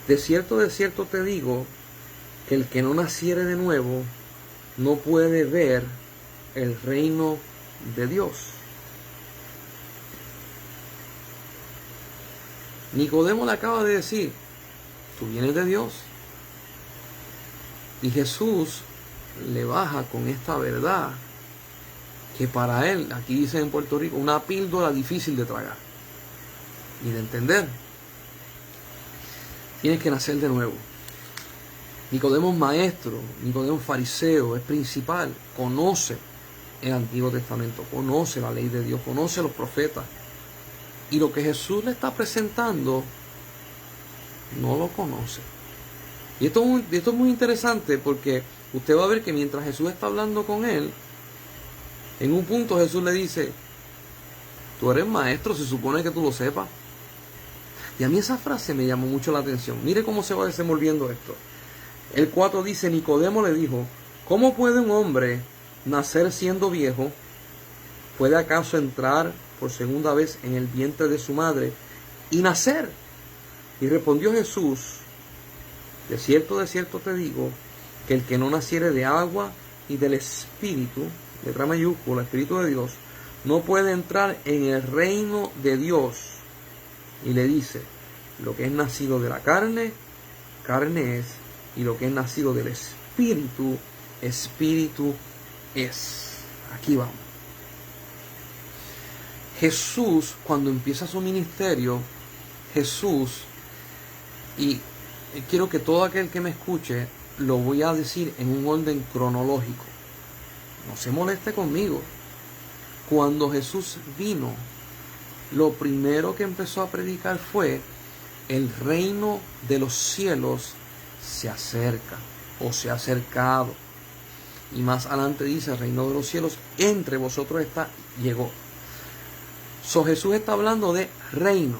de cierto te digo, que el que no naciere de nuevo no puede ver el reino de Dios. Nicodemo le acaba de decir: tú vienes de Dios. Y Jesús le baja con esta verdad que para él, aquí dicen en Puerto Rico, una píldora difícil de tragar y de entender. Tienes que nacer de nuevo. Nicodemo es maestro, Nicodemo es fariseo, es principal, conoce el Antiguo Testamento, conoce la ley de Dios, conoce los profetas. Y lo que Jesús le está presentando, no lo conoce. Y esto es muy interesante, porque usted va a ver que mientras Jesús está hablando con él, en un punto Jesús le dice: tú eres maestro, se supone que tú lo sepas. Y a mí esa frase me llamó mucho la atención. Mire cómo se va desenvolviendo esto. El 4 dice: Nicodemo le dijo: ¿cómo puede un hombre nacer siendo viejo? ¿Puede acaso entrar por segunda vez en el vientre de su madre y nacer? Y respondió Jesús: de cierto te digo, que el que no naciere de agua y del Espíritu, letra mayúscula, Espíritu de Dios, no puede entrar en el reino de Dios. Y le dice: lo que es nacido de la carne, carne es, y lo que es nacido del Espíritu, Espíritu es. Aquí vamos. Jesús, cuando empieza su ministerio, Jesús, y quiero que todo aquel que me escuche, lo voy a decir en un orden cronológico. No se moleste conmigo. Cuando Jesús vino, lo primero que empezó a predicar fue: el reino de los cielos se acerca, o se ha acercado. Y más adelante dice: el reino de los cielos entre vosotros está, llegó. So, Jesús está hablando de reino,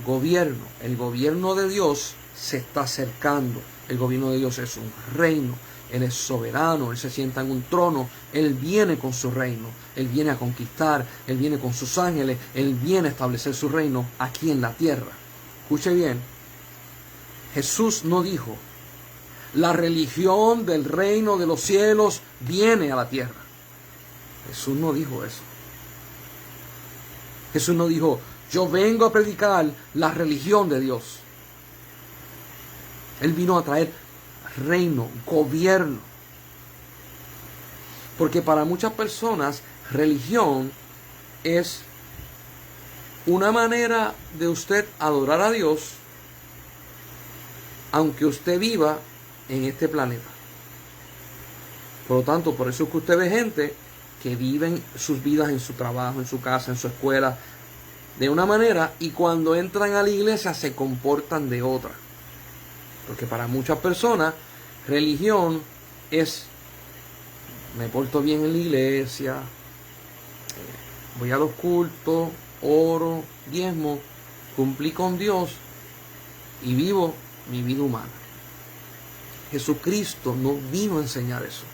gobierno. El gobierno de Dios se está acercando. El gobierno de Dios es un reino. Él es soberano, Él se sienta en un trono, Él viene con su reino, Él viene a conquistar, Él viene con sus ángeles, Él viene a establecer su reino aquí en la tierra. Escuche bien, Jesús no dijo: la religión del reino de los cielos viene a la tierra. Jesús no dijo eso. Jesús no dijo: yo vengo a predicar la religión de Dios. Él vino a traer reino, gobierno. Porque para muchas personas, religión es una manera de usted adorar a Dios, aunque usted viva en este planeta. Por lo tanto, por eso es que usted ve gente que viven sus vidas en su trabajo, en su casa, en su escuela, de una manera, y cuando entran a la iglesia se comportan de otra. Porque para muchas personas, religión es: me porto bien en la iglesia, voy a los cultos, oro, diezmo, cumplí con Dios y vivo mi vida humana. Jesucristo no vino a enseñar eso.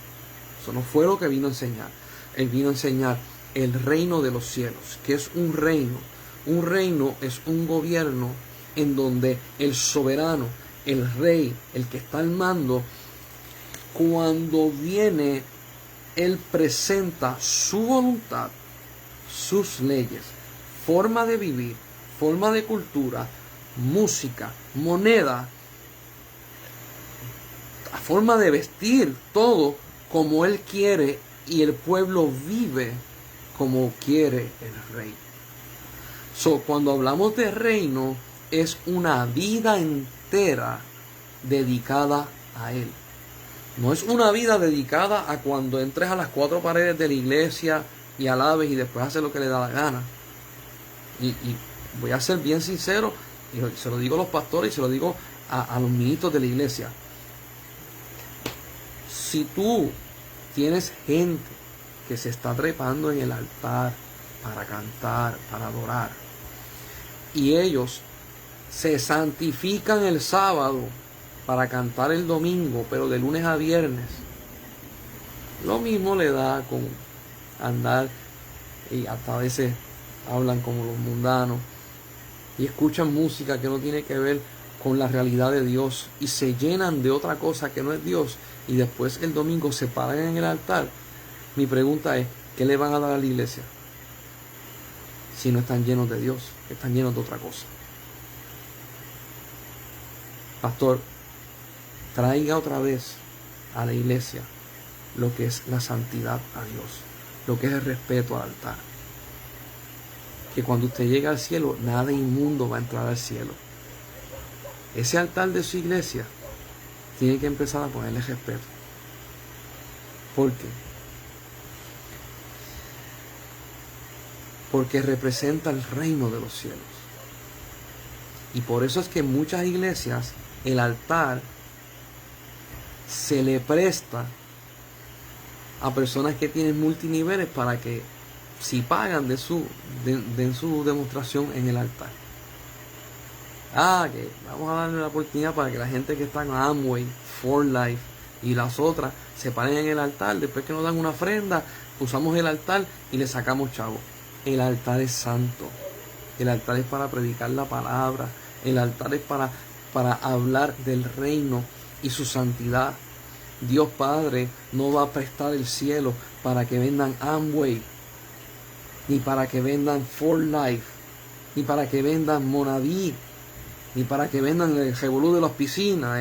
Eso no fue lo que vino a enseñar. Él vino a enseñar el reino de los cielos, que es un reino. Un reino es un gobierno en donde el soberano, el rey, el que está al mando, cuando viene, Él presenta su voluntad, sus leyes, forma de vivir, forma de cultura, música, moneda, forma de vestir, todo como Él quiere, y el pueblo vive como quiere el rey. Cuando hablamos de reino, es una vida entera dedicada a Él. No es una vida dedicada a cuando entres a las cuatro paredes de la iglesia y alabes y después haces lo que le da la gana. Y voy a ser bien sincero, y se lo digo a los pastores y se lo digo a los ministros de la iglesia. Si tú tienes gente que se está trepando en el altar para cantar, para adorar, y ellos se santifican el sábado para cantar el domingo, pero de lunes a viernes, lo mismo le da con andar, y hasta a veces hablan como los mundanos y escuchan música que no tiene que ver con la realidad de Dios y se llenan de otra cosa que no es Dios, y después el domingo se paran en el altar. Mi pregunta es, ¿qué le van a dar a la iglesia si no están llenos de Dios, están llenos de otra cosa? Pastor, traiga otra vez a la iglesia lo que es la santidad a Dios, lo que es el respeto al altar. Que cuando usted llegue al cielo, nada inmundo va a entrar al cielo. Ese altar de su iglesia tiene que empezar a ponerle respeto. ¿Por qué? Porque representa el reino de los cielos. Y por eso es que en muchas iglesias el altar se le presta a personas que tienen multiniveles para que si pagan den su demostración en el altar. Que vamos a darle la oportunidad para que la gente que está en Amway, For Life y las otras se paren en el altar. Después que nos dan una ofrenda, usamos el altar y le sacamos chavo. El altar es santo. El altar es para predicar la palabra. El altar es para hablar del reino y su santidad. Dios Padre no va a prestar el cielo para que vendan Amway, ni para que vendan For Life, ni para que vendan Monaví, ni para que vendan el revolú de las piscinas.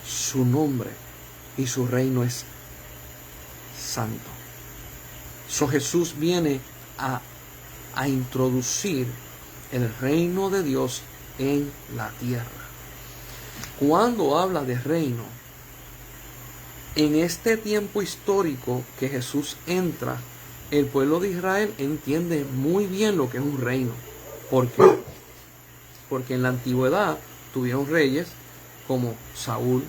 Su nombre y su reino es santo. Jesús viene a introducir el reino de Dios en la tierra. Cuando habla de reino, en este tiempo histórico que Jesús entra, el pueblo de Israel entiende muy bien lo que es un reino. ¿Por qué? Porque en la antigüedad tuvieron reyes como Saúl,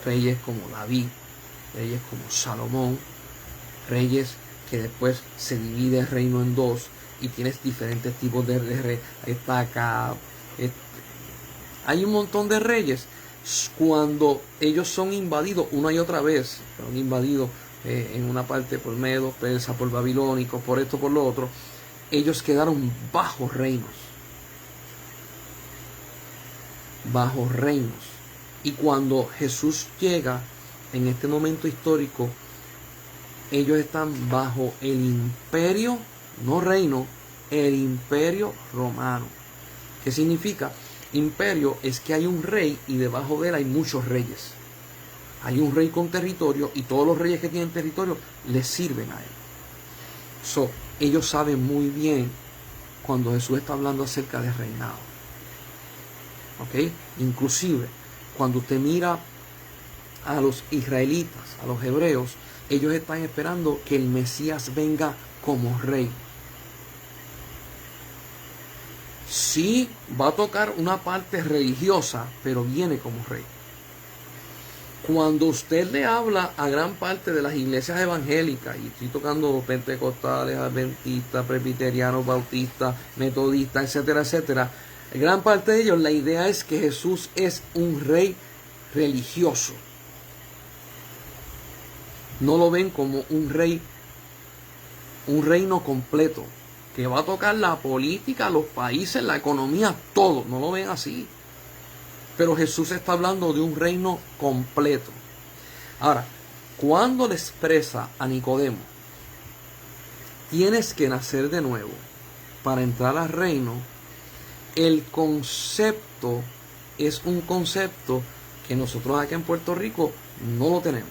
reyes como David, reyes como Salomón, reyes que después se divide el reino en dos y tienes diferentes tipos de reyes. Está acá. Hay un montón de reyes. Cuando ellos son invadidos una y otra vez, son invadidos en una parte por medos, persas, por babilónicos, por esto, por lo otro, ellos quedaron bajo reinos. Bajo reinos. Y cuando Jesús llega en este momento histórico, ellos están bajo el imperio, no reino, el imperio romano. ¿Qué significa? Imperio es que hay un rey y debajo de él hay muchos reyes. Hay un rey con territorio y todos los reyes que tienen territorio le sirven a él. Ellos saben muy bien cuando Jesús está hablando acerca de reinado. ¿Ok? Inclusive, cuando usted mira a los israelitas, a los hebreos, ellos están esperando que el Mesías venga como rey. Sí, va a tocar una parte religiosa, pero viene como rey. Cuando usted le habla a gran parte de las iglesias evangélicas, y estoy tocando pentecostales, adventistas, presbiterianos, bautistas, metodistas, etcétera, etcétera, gran parte de ellos, la idea es que Jesús es un rey religioso. No lo ven como un rey, un reino completo, que va a tocar la política, los países, la economía, todo. No lo ven así. Pero Jesús está hablando de un reino completo. Ahora, cuando le expresa a Nicodemo, tienes que nacer de nuevo para entrar al reino, el concepto es un concepto que nosotros acá en Puerto Rico no lo tenemos.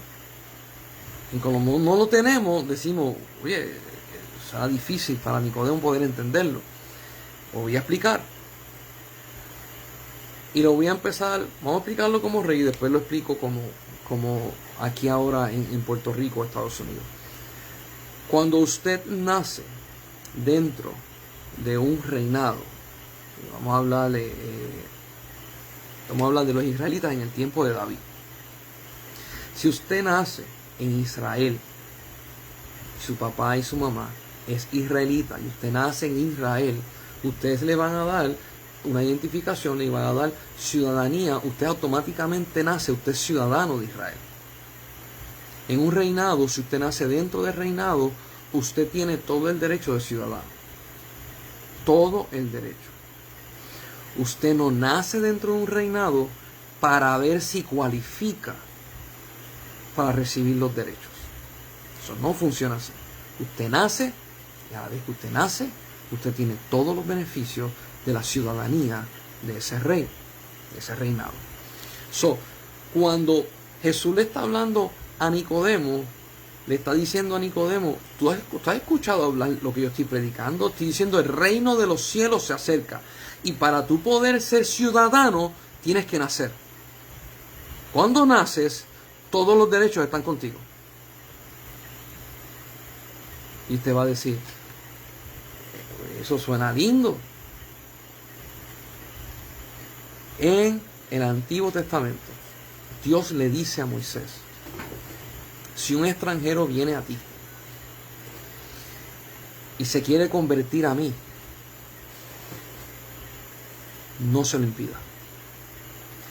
Y como no lo tenemos, decimos, oye, será difícil para Nicodemo poder entenderlo. Lo voy a explicar. Y lo voy a empezar, vamos a explicarlo como rey y después lo explico como aquí ahora en Puerto Rico, Estados Unidos. Cuando usted nace dentro de un reinado, vamos a hablar de los israelitas en el tiempo de David. Si usted nace en Israel, su papá y su mamá es israelita y usted nace en Israel, ustedes le van a dar una identificación, le van a dar ciudadanía, usted automáticamente nace, usted es ciudadano de Israel. En un reinado, si usted nace dentro del reinado, usted tiene todo el derecho de ciudadano. Todo el derecho. Usted no nace dentro de un reinado para ver si cualifica para recibir los derechos. Eso no funciona así. Usted nace, y a la vez que usted nace, usted tiene todos los beneficios de la ciudadanía de ese rey, de ese reinado. Cuando Jesús le está hablando a Nicodemo, le está diciendo a Nicodemo, ¿tú has escuchado hablar lo que yo estoy predicando? Estoy diciendo, el reino de los cielos se acerca. Y para tú poder ser ciudadano, tienes que nacer. Cuando naces, todos los derechos están contigo. Y te va a decir, eso suena lindo. En el Antiguo Testamento, Dios le dice a Moisés, si un extranjero viene a ti y se quiere convertir a mí, no se lo impida.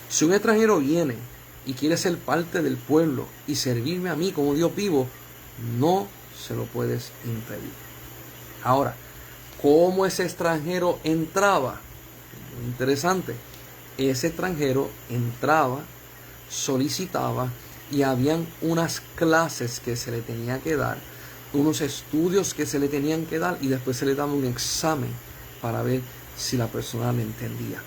Si un extranjero viene y quiere ser parte del pueblo y servirme a mí como Dios vivo, no se lo puedes impedir. Ahora, ¿cómo ese extranjero entraba? Muy interesante. Ese extranjero entraba, solicitaba y habían unas clases que se le tenía que dar, unos estudios que se le tenían que dar y después se le daba un examen para ver si la persona le entendía.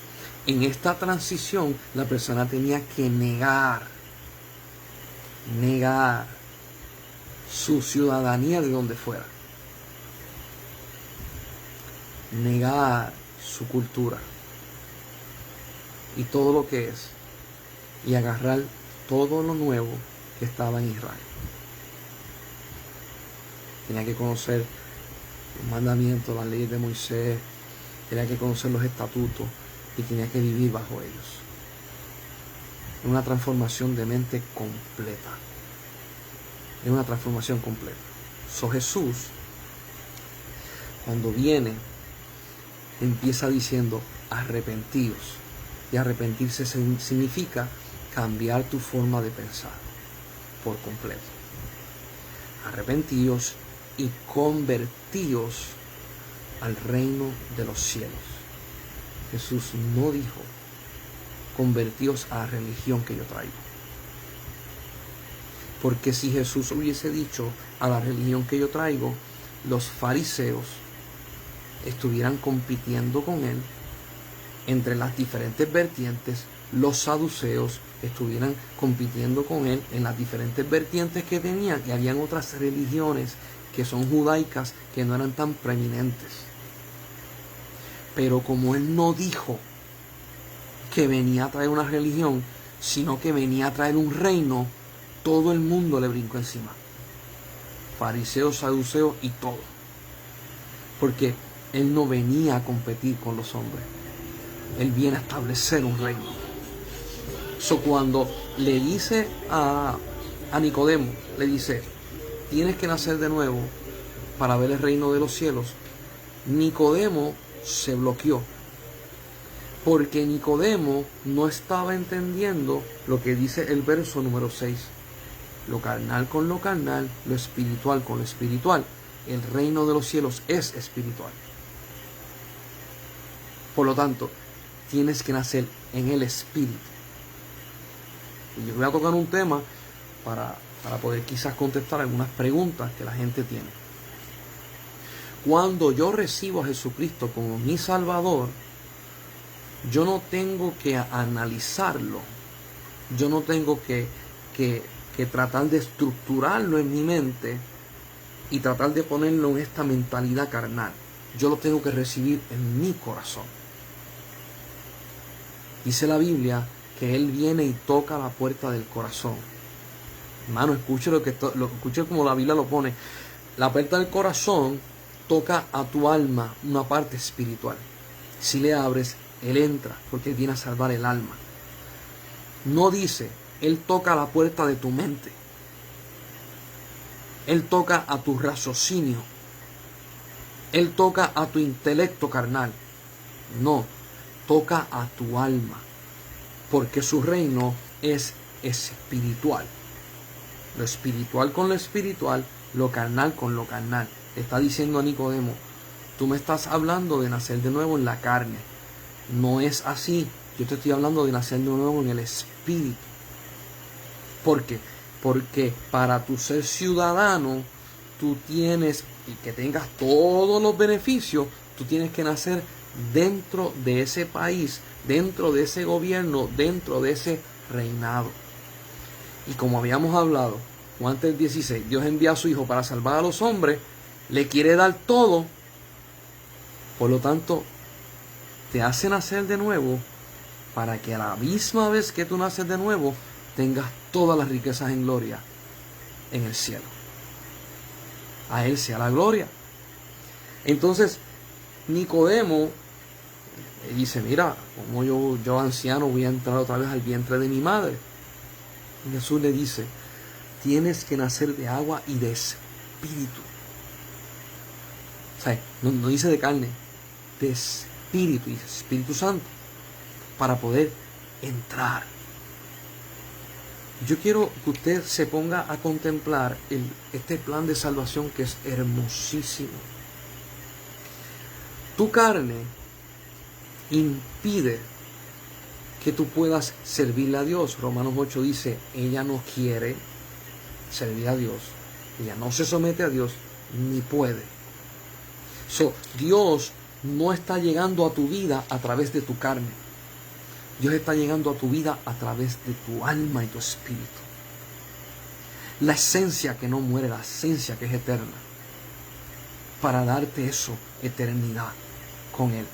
En esta transición la persona tenía que negar su ciudadanía de donde fuera, negar su cultura y todo lo que es, y agarrar todo lo nuevo que estaba en Israel. Tenía que conocer los mandamientos, las leyes de Moisés, tenía que conocer los estatutos y tenía que vivir bajo ellos. Una transformación de mente completa. Es una transformación completa. Jesús, cuando viene, empieza diciendo arrepentíos. Y arrepentirse significa cambiar tu forma de pensar por completo. Arrepentíos y convertíos al reino de los cielos. Jesús no dijo, convertíos a la religión que yo traigo. Porque si Jesús hubiese dicho a la religión que yo traigo, los fariseos estuvieran compitiendo con él entre las diferentes vertientes, los saduceos estuvieran compitiendo con él en las diferentes vertientes que tenían, y habían otras religiones que son judaicas que no eran tan preeminentes. Pero como él no dijo que venía a traer una religión, sino que venía a traer un reino, todo el mundo le brincó encima. Fariseos, saduceos y todo. Porque él no venía a competir con los hombres. Él viene a establecer un reino. Cuando le dice a Nicodemo, le dice, tienes que nacer de nuevo para ver el reino de los cielos. Nicodemo se bloqueó. Porque Nicodemo no estaba entendiendo lo que dice el verso número 6. Lo carnal con lo carnal, lo espiritual con lo espiritual. El reino de los cielos es espiritual. Por lo tanto, tienes que nacer en el espíritu. Y yo voy a tocar un tema para poder quizás contestar algunas preguntas que la gente tiene. Cuando yo recibo a Jesucristo como mi Salvador, yo no tengo que analizarlo. Yo no tengo que que tratar de estructurarlo en mi mente y tratar de ponerlo en esta mentalidad carnal. Yo lo tengo que recibir en mi corazón. Dice la Biblia que Él viene y toca la puerta del corazón. Hermano, escuche escuche como la Biblia lo pone. La puerta del corazón toca a tu alma, una parte espiritual. Si le abres, Él entra, porque Él viene a salvar el alma. No dice, Él toca la puerta de tu mente. Él toca a tu raciocinio. Él toca a tu intelecto carnal. No, toca a tu alma. Porque su reino es espiritual. Lo espiritual con lo espiritual, lo carnal con lo carnal. Está diciendo a Nicodemo, tú me estás hablando de nacer de nuevo en la carne. No es así. Yo te estoy hablando de nacer de nuevo en el espíritu. ¿Por qué? Porque para tu ser ciudadano, tú tienes, y que tengas todos los beneficios, tú tienes que nacer dentro de ese país, dentro de ese gobierno, dentro de ese reinado. Y como habíamos hablado, Juan 3:16, Dios envía a su Hijo para salvar a los hombres, le quiere dar todo, por lo tanto, te hace nacer de nuevo para que a la misma vez que tú naces de nuevo, tengas todas las riquezas en gloria en el cielo. A Él sea la gloria. Entonces, Nicodemo dice, mira, como yo anciano voy a entrar otra vez al vientre de mi madre. Y Jesús le dice, tienes que nacer de agua y de espíritu. O sea, no dice de carne, de espíritu, y Espíritu Santo, para poder entrar. Yo quiero que usted se ponga a contemplar este plan de salvación que es hermosísimo. Tu carne impide que tú puedas servirle a Dios. Romanos 8 dice, ella no quiere servir a Dios. Ella no se somete a Dios, ni puede. Dios no está llegando a tu vida a través de tu carne. Dios está llegando a tu vida a través de tu alma y tu espíritu. La esencia que no muere, la esencia que es eterna. Para darte eso, eternidad con Él.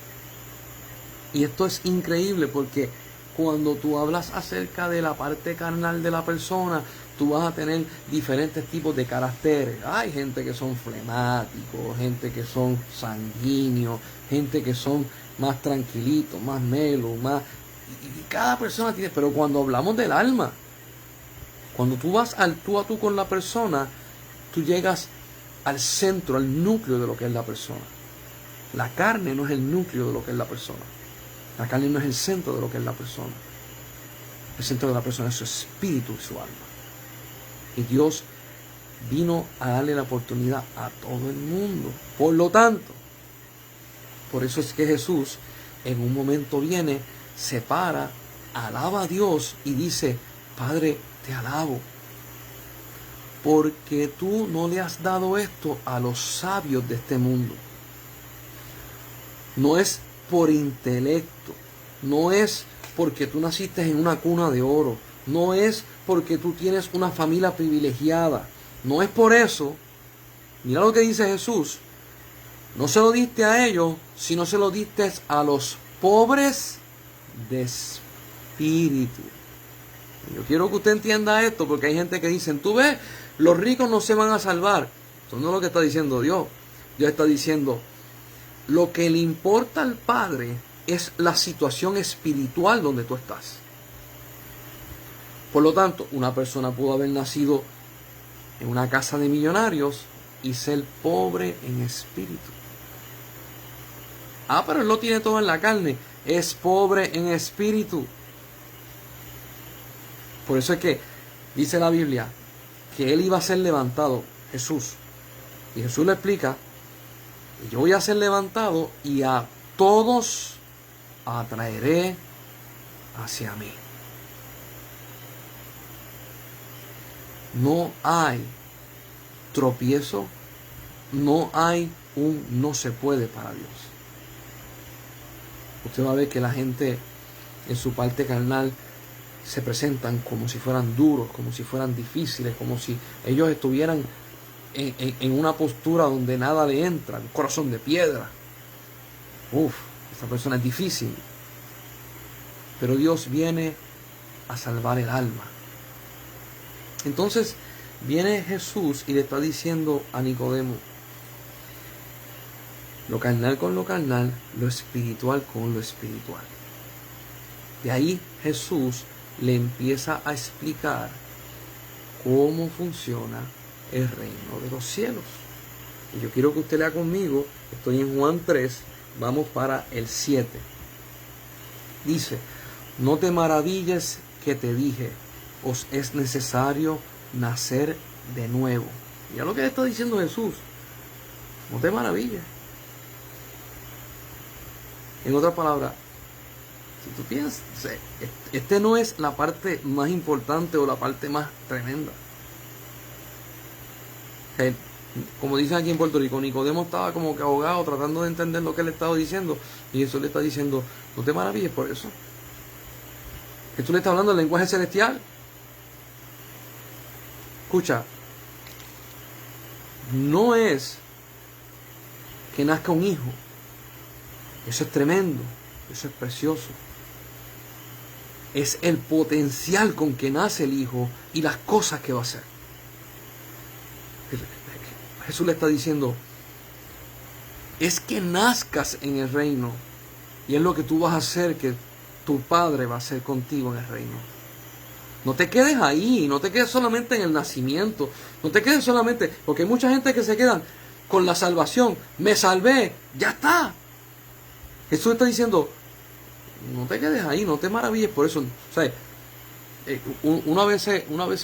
Y esto es increíble porque cuando tú hablas acerca de la parte carnal de la persona, tú vas a tener diferentes tipos de caracteres. Hay gente que son flemáticos, gente que son sanguíneos, gente que son más tranquilitos, más melos, más... Y cada persona tiene, pero cuando hablamos del alma, cuando tú vas al tú a tú con la persona, tú llegas al centro, al núcleo de lo que es la persona. La carne no es el núcleo de lo que es la persona. La carne no es el centro de lo que es la persona. El centro de la persona es su espíritu y su alma. Y Dios vino a darle la oportunidad a todo el mundo. Por lo tanto, por eso es que Jesús en un momento viene, se para, alaba a Dios y dice, Padre, te alabo, porque tú no le has dado esto a los sabios de este mundo. No es por intelecto, no es porque tú naciste en una cuna de oro, no es porque tú tienes una familia privilegiada, no es por eso. Mira lo que dice Jesús, no se lo diste a ellos, sino se lo diste a los pobres de espíritu. Yo quiero que usted entienda esto, porque hay gente que dice, tú ves, los ricos no se van a salvar. Eso no es lo que está diciendo Dios. Dios está diciendo, lo que le importa al Padre es la situación espiritual donde tú estás. Por lo tanto, una persona pudo haber nacido en una casa de millonarios y ser pobre en espíritu. Pero él lo tiene todo en la carne. Es pobre en espíritu. Por eso es que dice la Biblia que Él iba a ser levantado, Jesús. Y Jesús le explica, yo voy a ser levantado y a todos atraeré hacia mí. No hay tropiezo, no hay un no se puede para Dios. Usted va a ver que la gente en su parte carnal se presentan como si fueran duros, como si fueran difíciles, como si ellos estuvieran en una postura donde nada le entra, un corazón de piedra. Esta persona es difícil. Pero Dios viene a salvar el alma. Entonces viene Jesús y le está diciendo a Nicodemo, lo carnal con lo carnal, lo espiritual con lo espiritual. De ahí Jesús le empieza a explicar cómo funciona el reino de los cielos. Y yo quiero que usted lea conmigo, estoy en Juan 3, vamos para el 7. Dice, no te maravilles que te dije, os es necesario nacer de nuevo. Ya lo que le está diciendo Jesús, no te maravilles. En otras palabras, si tú piensas, este no es la parte más importante o la parte más tremenda. Como dicen aquí en Puerto Rico, Nicodemo estaba como que ahogado tratando de entender lo que él estaba diciendo, y Jesús le está diciendo, no te maravilles por eso. Jesús le está hablando el lenguaje celestial. Escucha, no es que nazca un hijo. Eso es tremendo, eso es precioso. Es el potencial con que nace el hijo y las cosas que va a hacer. Jesús le está diciendo, es que nazcas en el reino, y es lo que tú vas a hacer, que tu Padre va a hacer contigo en el reino. No te quedes ahí, no te quedes solamente en el nacimiento, no te quedes solamente, porque hay mucha gente que se quedan con la salvación, me salvé, ya está. Jesús está diciendo, no te quedes ahí, no te maravilles por eso. O sea, una vez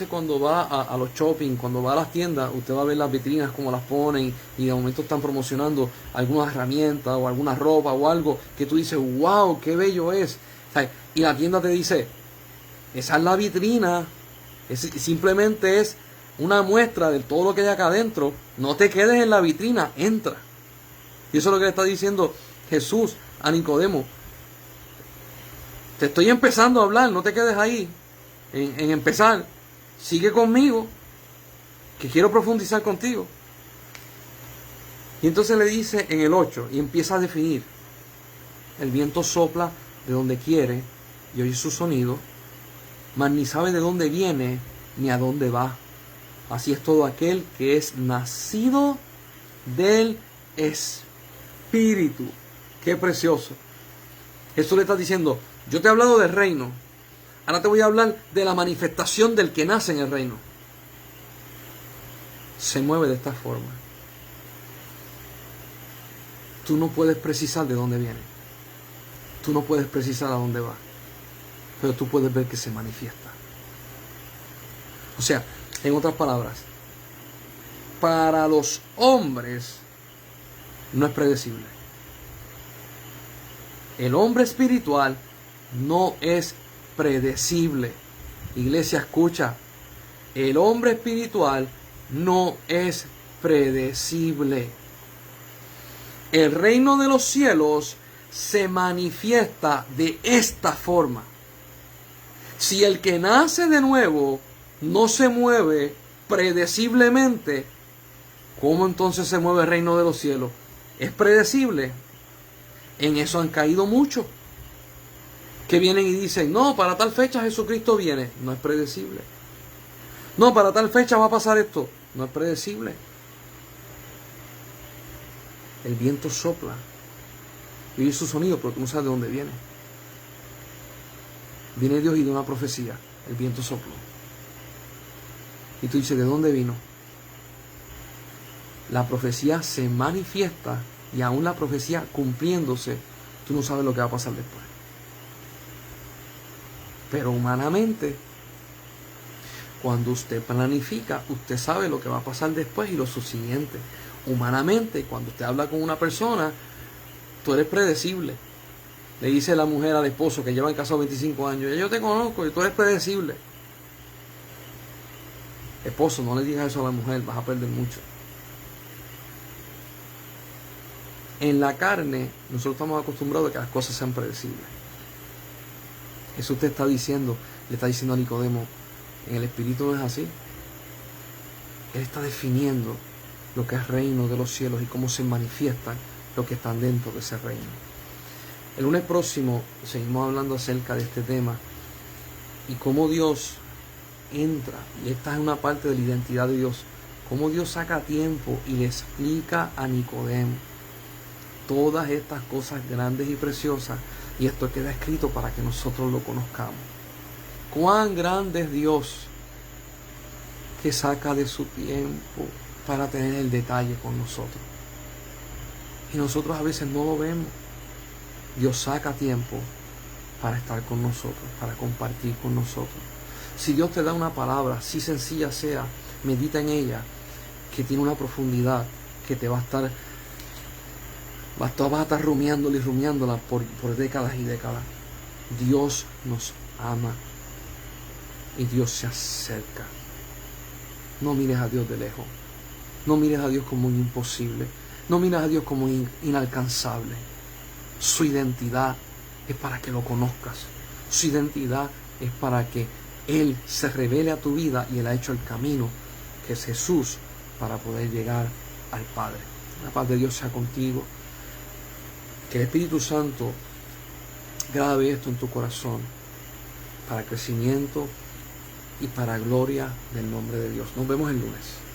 cuando va a los shopping, cuando va a las tiendas, usted va a ver las vitrinas como las ponen, y de momento están promocionando algunas herramientas o alguna ropa o algo que tú dices, wow, qué bello es. O sea, y la tienda te dice, esa es la vitrina, simplemente es una muestra de todo lo que hay acá adentro. No te quedes en la vitrina, entra. Y eso es lo que le está diciendo Jesús a Nicodemo. Te estoy empezando a hablar, no te quedes ahí en empezar. Sigue conmigo, que quiero profundizar contigo. Y entonces le dice en el 8, y empieza a definir. El viento sopla de donde quiere y oye su sonido, mas ni sabe de dónde viene ni a dónde va. Así es todo aquel que es nacido del Espíritu. Qué precioso. Jesús le está diciendo, yo te he hablado del reino, ahora te voy a hablar de la manifestación del que nace en el reino. Se mueve de esta forma. Tú no puedes precisar de dónde viene. Tú no puedes precisar a dónde va. Pero tú puedes ver que se manifiesta. O sea, en otras palabras, para los hombres no es predecible. El hombre espiritual no es predecible. Iglesia, escucha. El hombre espiritual no es predecible. El reino de los cielos se manifiesta de esta forma. Si el que nace de nuevo no se mueve predeciblemente, ¿cómo entonces se mueve el reino de los cielos? ¿Es predecible? En eso han caído muchos, que vienen y dicen, no, para tal fecha Jesucristo viene. No es predecible. No, para tal fecha va a pasar esto. No es predecible. El viento sopla y oye su sonido, pero tú no sabes de dónde viene. Viene Dios y da una profecía. El viento sopló. Y tú dices, ¿de dónde vino? La profecía se manifiesta, y aún la profecía cumpliéndose, tú no sabes lo que va a pasar después. Pero humanamente, cuando usted planifica, usted sabe lo que va a pasar después y lo subsiguiente. Humanamente, cuando usted habla con una persona, tú eres predecible. Le dice la mujer al esposo que lleva en casado 25 años, yo te conozco y tú eres predecible. Esposo, no le digas eso a la mujer, vas a perder mucho. En la carne, nosotros estamos acostumbrados a que las cosas sean predecibles. Eso te está diciendo, Le está diciendo a Nicodemo, en el Espíritu no es así. Él está definiendo lo que es reino de los cielos y cómo se manifiestan los que están dentro de ese reino. El lunes próximo seguimos hablando acerca de este tema y cómo Dios entra, y esta es una parte de la identidad de Dios, cómo Dios saca tiempo y le explica a Nicodemo todas estas cosas grandes y preciosas, y esto queda escrito para que nosotros lo conozcamos. Cuán grande es Dios, que saca de su tiempo para tener el detalle con nosotros. Y nosotros a veces no lo vemos. Dios saca tiempo para estar con nosotros, para compartir con nosotros. Si Dios te da una palabra, si sencilla sea, medita en ella, que tiene una profundidad, que te vas a estar rumiándola y rumiándola por décadas y décadas. Dios nos ama y Dios se acerca. No mires a Dios de lejos. No mires a Dios como un imposible. No mires a Dios como inalcanzable. Su identidad es para que lo conozcas. Su identidad es para que Él se revele a tu vida, y Él ha hecho el camino, que es Jesús, para poder llegar al Padre. La paz de Dios sea contigo. Que el Espíritu Santo grabe esto en tu corazón para crecimiento y para gloria del nombre de Dios. Nos vemos el lunes.